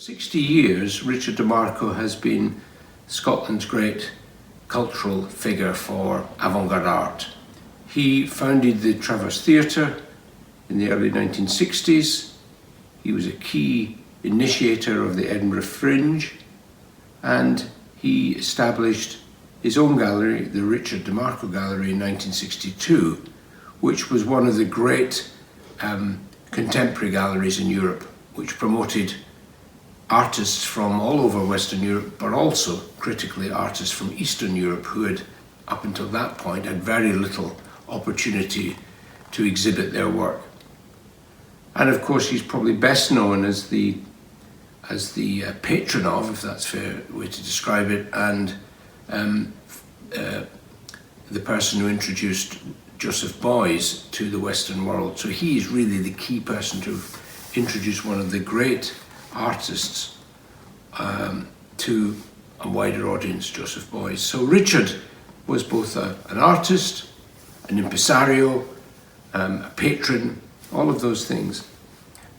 60 years, Richard Demarco has been Scotland's great cultural figure for avant-garde art. He founded the Traverse Theatre in the early 1960s. He was a key initiator of the Edinburgh Fringe, and he established his own gallery, the Richard Demarco Gallery, in 1962, which was one of the great contemporary galleries in Europe, which promoted artists from all over Western Europe, but also, critically, artists from Eastern Europe who had, up until that point, had very little opportunity to exhibit their work. And of course, he's probably best known as the patron of, if that's a fair way to describe it, and the person who introduced Joseph Beuys to the Western world. So he is really the key person to introduce one of the great artists to a wider audience, Joseph Beuys. So Richard was both an artist, an impresario, a patron, all of those things.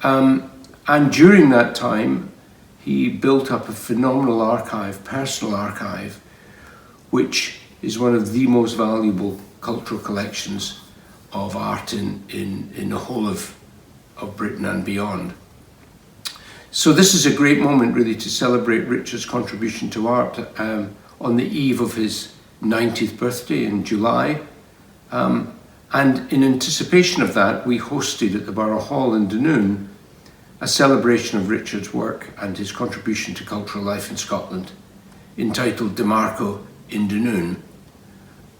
And during that time, he built up a phenomenal archive, personal archive, which is one of the most valuable cultural collections of art in the whole of Britain and beyond. So this is a great moment really to celebrate Richard's contribution to art on the eve of his 90th birthday in July. And in anticipation of that, we hosted at the Burgh Hall in Dunoon a celebration of Richard's work and his contribution to cultural life in Scotland, entitled Demarco In Dunoon.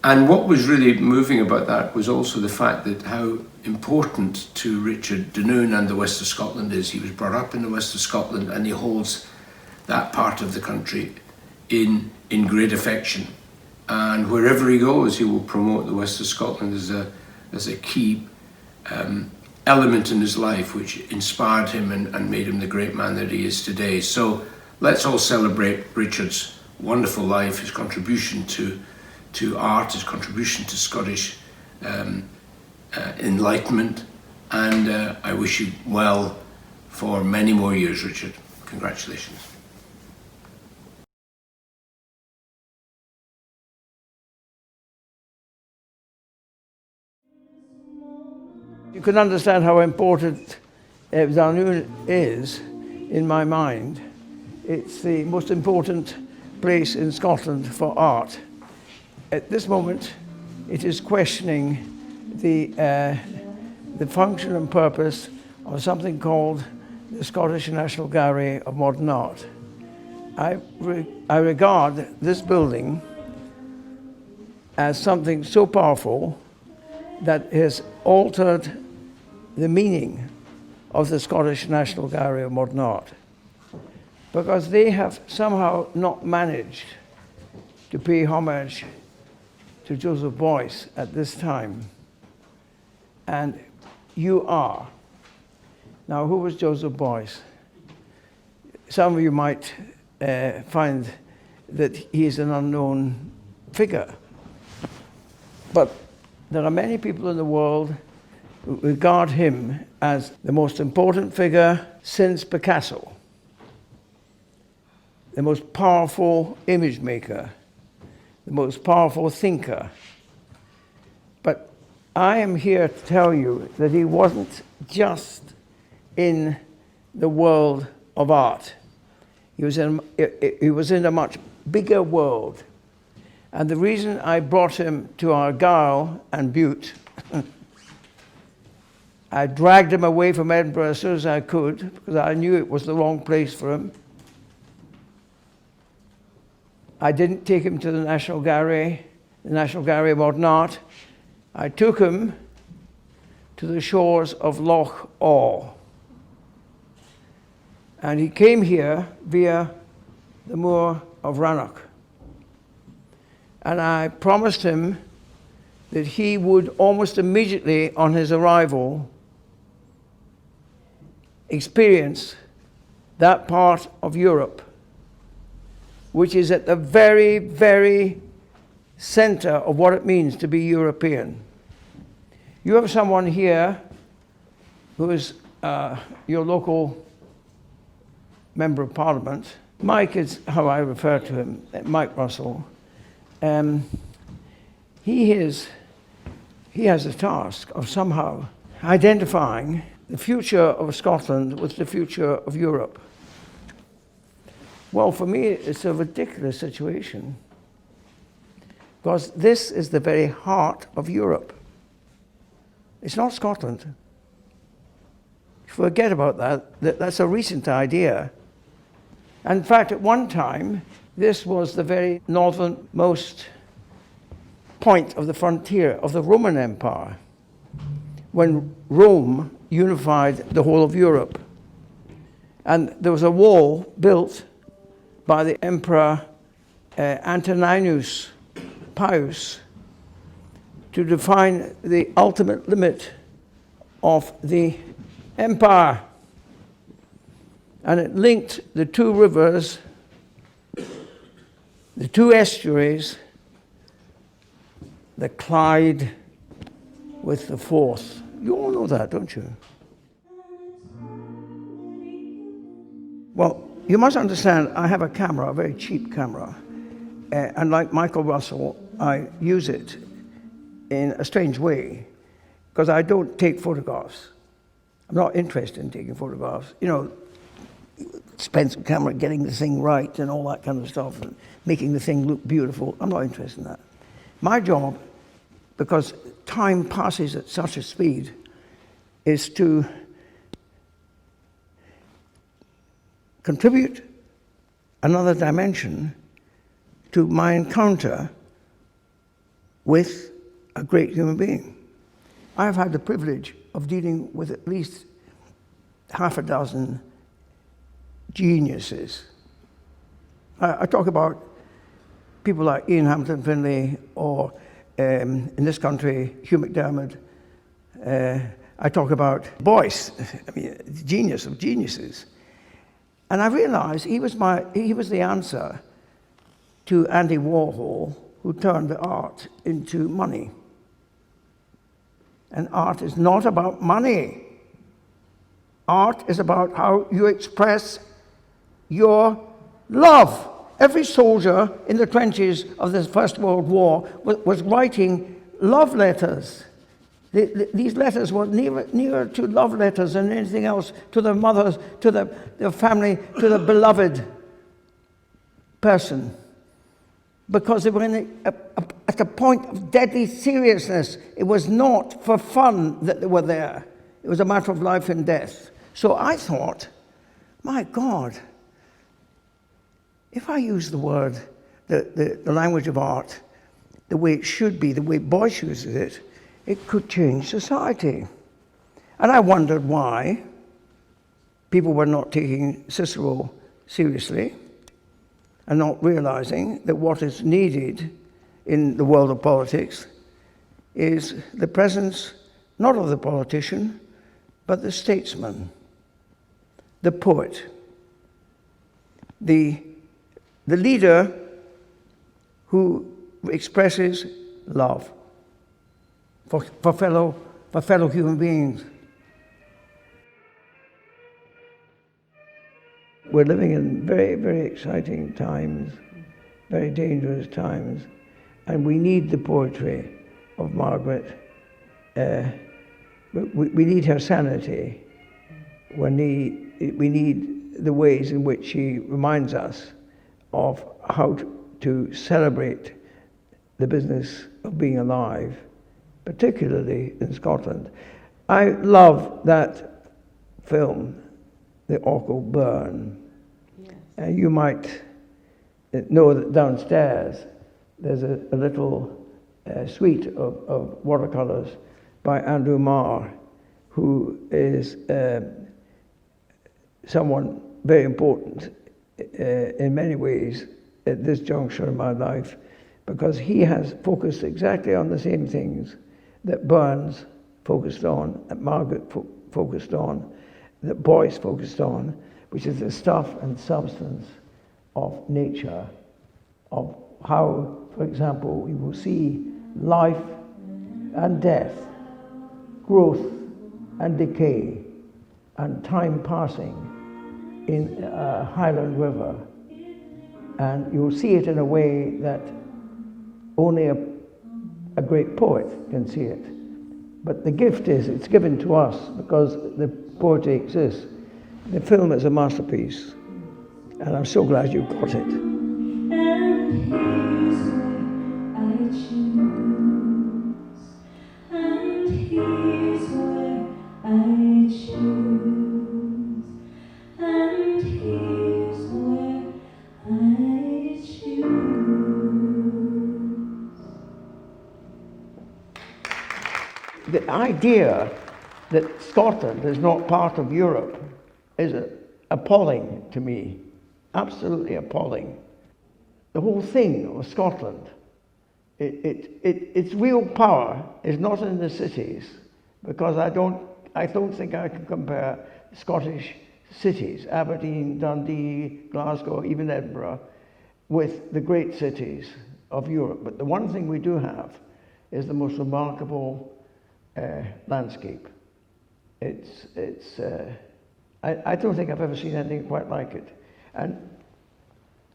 And what was really moving about that was also the fact that how important to Richard Dunoon and the west of Scotland is. He was brought up in the west of Scotland and he holds that part of the country in great affection. And wherever he goes, he will promote the west of Scotland as a key element in his life, which inspired him and made him the great man that he is today. So let's all celebrate Richard's wonderful life, his contribution to art, his contribution to Scottish enlightenment, and I wish you well for many more years, Richard. Congratulations. You can understand how important Dunoon is in my mind. It's the most important place in Scotland for art. At this moment, it is questioning the function and purpose of something called the Scottish National Gallery of Modern Art. I regard this building as something so powerful that has altered the meaning of the Scottish National Gallery of Modern Art, because they have somehow not managed to pay homage to Joseph Beuys at this time. And you are. Now, who was Joseph Beuys? Some of you might find that he is an unknown figure. But there are many people in the world who regard him as the most important figure since Picasso, the most powerful image maker, the most powerful thinker. But I am here to tell you that he wasn't just in the world of art. He was in a much bigger world. And the reason I brought him to Argyll and Bute, I dragged him away from Edinburgh as soon as I could, because I knew it was the wrong place for him. I didn't take him to the National Gallery of Modern Art. I took him to the shores of Loch Awe. And he came here via the moor of Rannoch. And I promised him that he would almost immediately on his arrival experience that part of Europe which is at the very, very center of what it means to be European. You have someone here who is your local Member of Parliament. Mike is how I refer to him, Mike Russell. He has a task of somehow identifying the future of Scotland with the future of Europe. Well, for me, it's a ridiculous situation, because this is the very heart of Europe. It's not Scotland. Forget about that. That's a recent idea. In fact, at one time, this was the very northernmost point of the frontier of the Roman Empire, when Rome unified the whole of Europe. And there was a wall built by the Emperor Antoninus Pius to define the ultimate limit of the empire. And it linked the two rivers, the two estuaries, the Clyde with the Forth. You all know that, don't you? Well, you must understand, I have a camera, a very cheap camera. And like Michael Russell, I use it in a strange way, because I don't take photographs. I'm not interested in taking photographs. You know, expensive camera, getting the thing right and all that kind of stuff, and making the thing look beautiful. I'm not interested in that. My job, because time passes at such a speed, is to contribute another dimension to my encounter with a great human being. I've had the privilege of dealing with at least half a dozen geniuses. I talk about people like Ian Hampton Finlay, or in this country, Hugh McDermott. I talk about Beuys, I mean, genius of geniuses. And I realized he was the answer to Andy Warhol, who turned the art into money. And art is not about money. Art is about how you express your love. Every soldier in the trenches of the First World War was writing love letters. These letters were nearer to love letters than anything else, to their mothers, to their family, to the beloved person. Because they were at a point of deadly seriousness. It was not for fun that they were there. It was a matter of life and death. So I thought, my God, if I use the word, the language of art, the way it should be, the way Beuys uses it, it could change society. And I wondered why people were not taking Cicero seriously and not realizing that what is needed in the world of politics is the presence not of the politician, but the statesman, the poet, the leader who expresses love for fellow human beings. We're living in very, very exciting times, very dangerous times, and we need the poetry of Margaret. We need her sanity. We need the ways in which she reminds us of how to celebrate the business of being alive, particularly in Scotland. I love that film, The Ochil Burn. Yes. You might know that downstairs there's a little suite of watercolors by Andrew Marr, who is someone very important in many ways at this juncture in my life, because he has focused exactly on the same things that Burns focused on, that Margaret focused on, that Beuys focused on, which is the stuff and substance of nature, of how, for example, we will see life and death, growth and decay, and time passing in a Highland river, and you'll see it in a way that only a great poet can see it. But the gift is, it's given to us because the poetry exists. The film is a masterpiece, and I'm so glad you got it. And here's where I choose, and here's where I choose, and here's where I choose. The idea that Scotland is not part of Europe is appalling to me, absolutely appalling. The whole thing of Scotland, its real power is not in the cities, because I don't think I can compare Scottish cities, Aberdeen, Dundee, Glasgow, even Edinburgh, with the great cities of Europe. But the one thing we do have is the most remarkable landscape. I don't think I've ever seen anything quite like it. And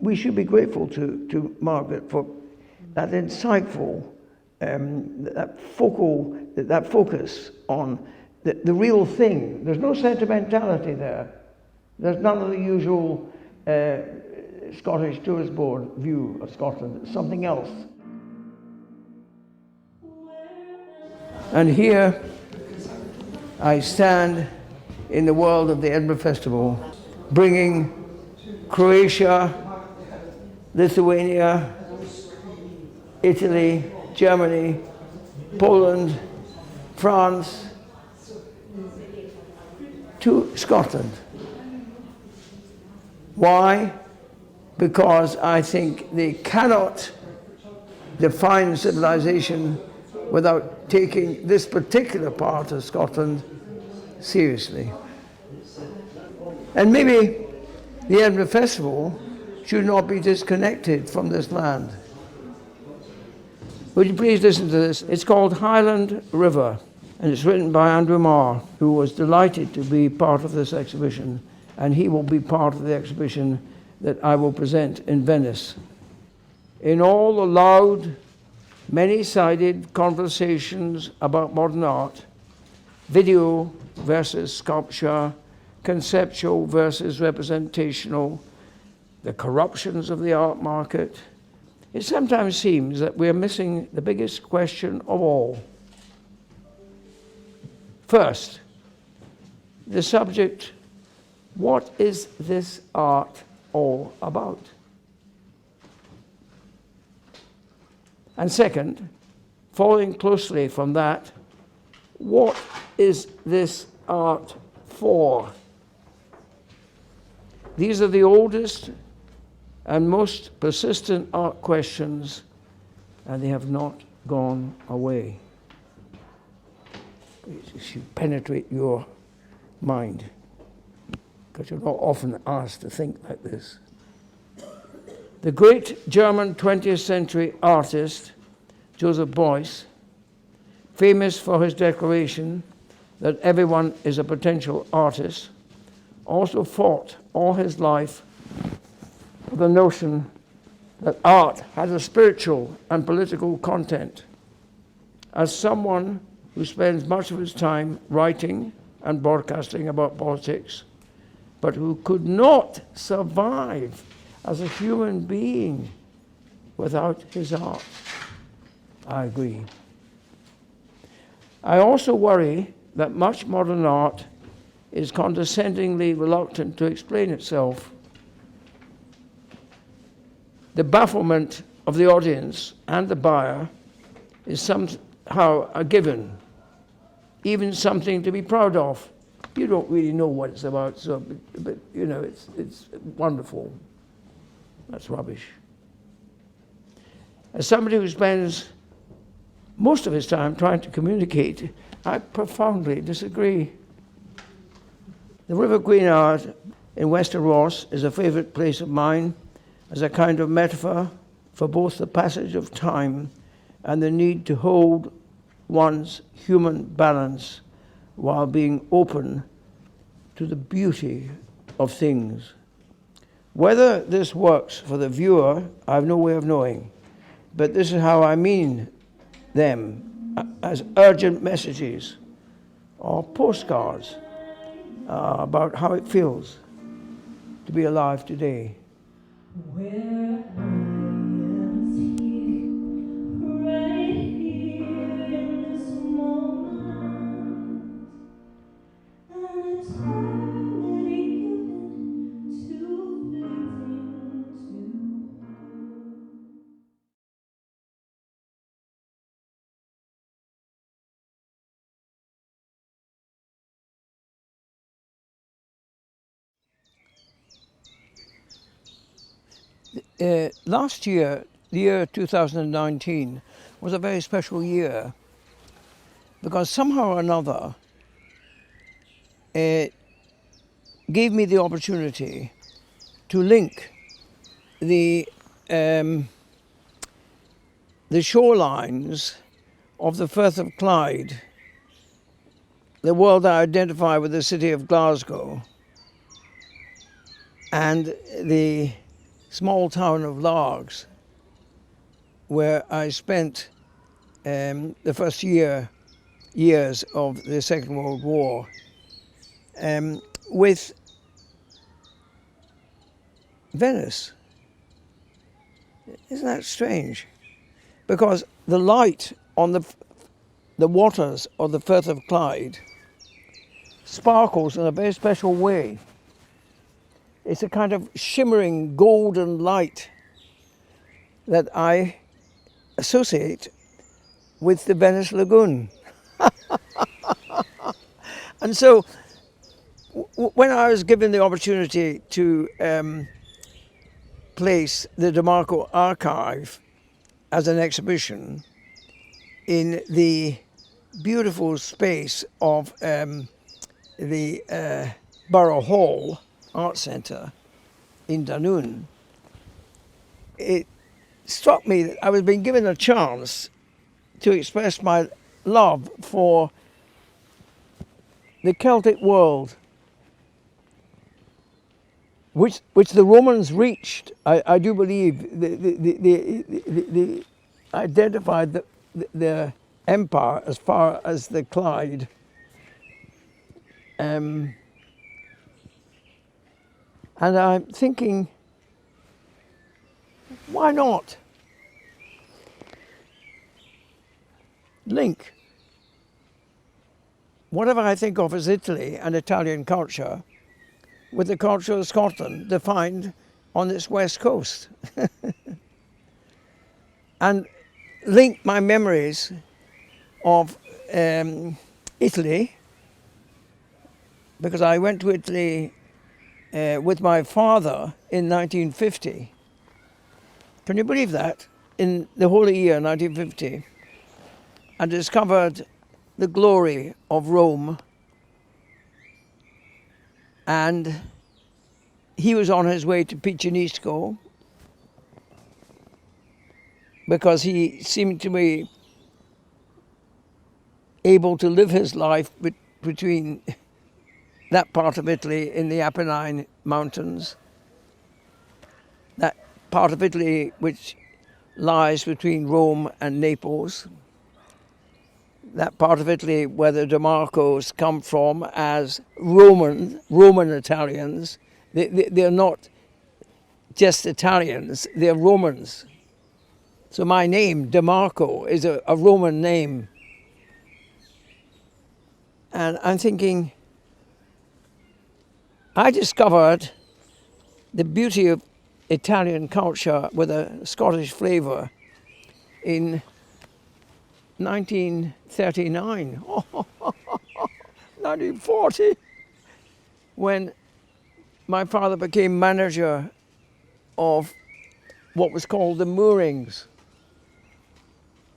we should be grateful to Margaret for that insightful, that focus on the real thing. There's no sentimentality there. There's none of the usual Scottish Tourist Board view of Scotland. It's something else. And here I stand in the world of the Edinburgh Festival, bringing Croatia, Lithuania, Italy, Germany, Poland, France, to Scotland. Why? Because I think they cannot define civilization without taking this particular part of Scotland seriously. And maybe the Edinburgh Festival should not be disconnected from this land. Would you please listen to this? It's called Highland River, and it's written by Andrew Marr, who was delighted to be part of this exhibition, and he will be part of the exhibition that I will present in Venice. In all the loud, many-sided conversations about modern art, video versus sculpture, conceptual versus representational, the corruptions of the art market, it sometimes seems that we're missing the biggest question of all. First, the subject, what is this art all about? And second, following closely from that, what is this art for? These are the oldest and most persistent art questions, and they have not gone away. It should penetrate your mind, because you're not often asked to think like this. The great German 20th century artist, Joseph Beuys, famous for his declaration that everyone is a potential artist, also fought all his life for the notion that art has a spiritual and political content. As someone who spends much of his time writing and broadcasting about politics, but who could not survive as a human being without his art. I agree. I also worry that much modern art is condescendingly reluctant to explain itself. The bafflement of the audience and the buyer is somehow a given, even something to be proud of. You don't really know what it's about, so, but you know, it's wonderful. That's rubbish. As somebody who spends most of his time trying to communicate, I profoundly disagree. The River Gwynedd in Wester Ross is a favourite place of mine as a kind of metaphor for both the passage of time and the need to hold one's human balance while being open to the beauty of things. Whether this works for the viewer, I have no way of knowing, but this is how I mean them, as urgent messages or postcards about how it feels to be alive today. Where I am here, right here in this moment, an eternity given to fleeting to go. Last year, the year 2019, was a very special year because somehow or another it gave me the opportunity to link the shorelines of the Firth of Clyde, the world I identify with the city of Glasgow, and the small town of Largs, where I spent the first years of the Second World War, with Venice. Isn't that strange? Because the light on the waters of the Firth of Clyde sparkles in a very special way. It's a kind of shimmering golden light that I associate with the Venice Lagoon. And so when I was given the opportunity to place the Demarco archive as an exhibition in the beautiful space of the Burgh Hall Art Centre in Dunoon, it struck me that I was being given a chance to express my love for the Celtic world, which the Romans reached. I do believe they identified the empire as far as the Clyde. And I'm thinking, why not link whatever I think of as Italy and Italian culture with the culture of Scotland defined on its west coast? And link my memories of Italy, because I went to Italy with my father in 1950. Can you believe that? In the holy year 1950, I discovered the glory of Rome, and he was on his way to Piccinisco because he seemed to be able to live his life between that part of Italy in the Apennine Mountains, that part of Italy which lies between Rome and Naples, that part of Italy where the Demarcos come from as Roman Italians. They're not just Italians, they're Romans. So my name, Demarco, is a Roman name. And I'm thinking, I discovered the beauty of Italian culture with a Scottish flavour in 1939, 1940, when my father became manager of what was called the Moorings.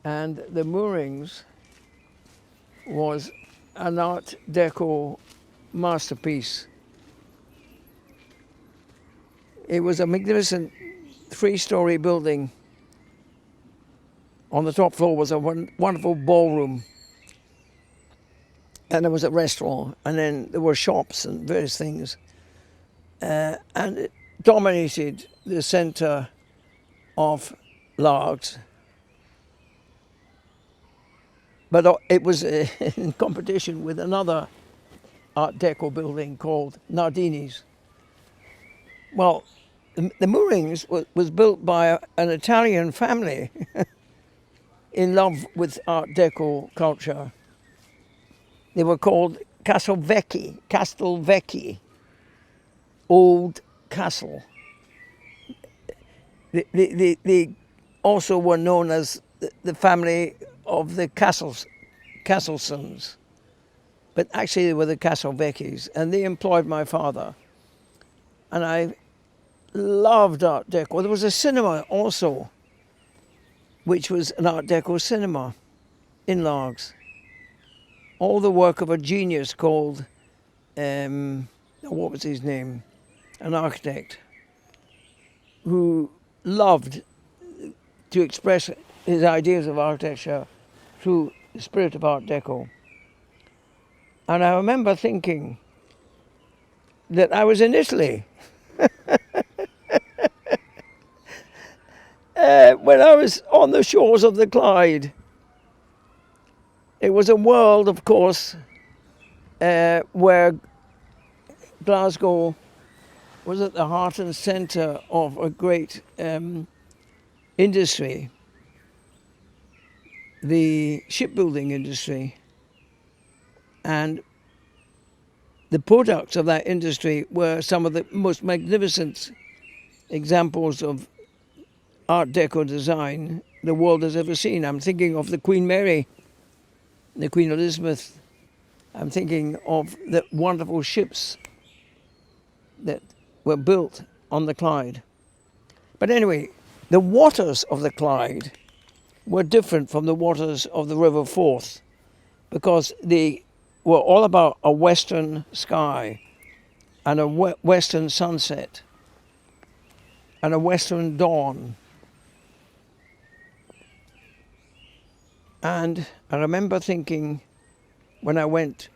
And the Moorings was an Art Deco masterpiece. It was a magnificent three-story building. On the top floor was a wonderful ballroom, and there was a restaurant, and then there were shops and various things. and it dominated the centre of Largs. But it was in competition with another Art Deco building called Nardini's. Well, the moorings was built by an Italian family in love with Art Deco culture. They were called Castelvecchi, Old Castle. They also were known as the family of the Castelsons, but actually they were the Castelvecchis, and they employed my father. And I loved Art Deco. There was a cinema also, which was an Art Deco cinema in Largs. All the work of a genius called, what was his name? An architect who loved to express his ideas of architecture through the spirit of Art Deco. And I remember thinking that I was in Italy when I was on the shores of the Clyde. It was a world, of course, where Glasgow was at the heart and centre of a great industry, the shipbuilding industry. And the products of that industry were some of the most magnificent examples of Art Deco design the world has ever seen. I'm thinking of the Queen Mary, the Queen Elizabeth. I'm thinking of the wonderful ships that were built on the Clyde. But anyway, the waters of the Clyde were different from the waters of the River Forth because they were all about a western sky and a western sunset and a western dawn. And I remember thinking when I went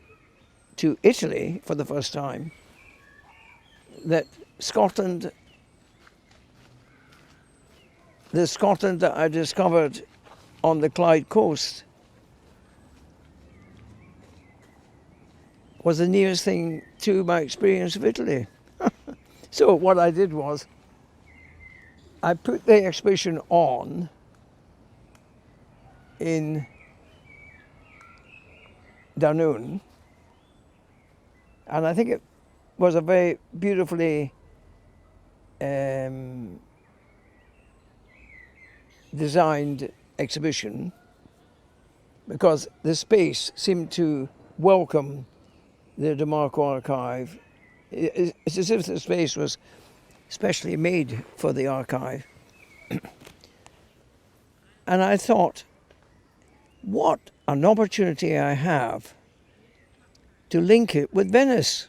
to Italy for the first time that Scotland, the Scotland that I discovered on the Clyde coast, was the nearest thing to my experience of Italy. So what I did was I put the exhibition on in Dunoon, and I think it was a very beautifully designed exhibition because the space seemed to welcome the Demarco archive. It's as if the space was specially made for the archive. And I thought, what an opportunity I have to link it with Venice.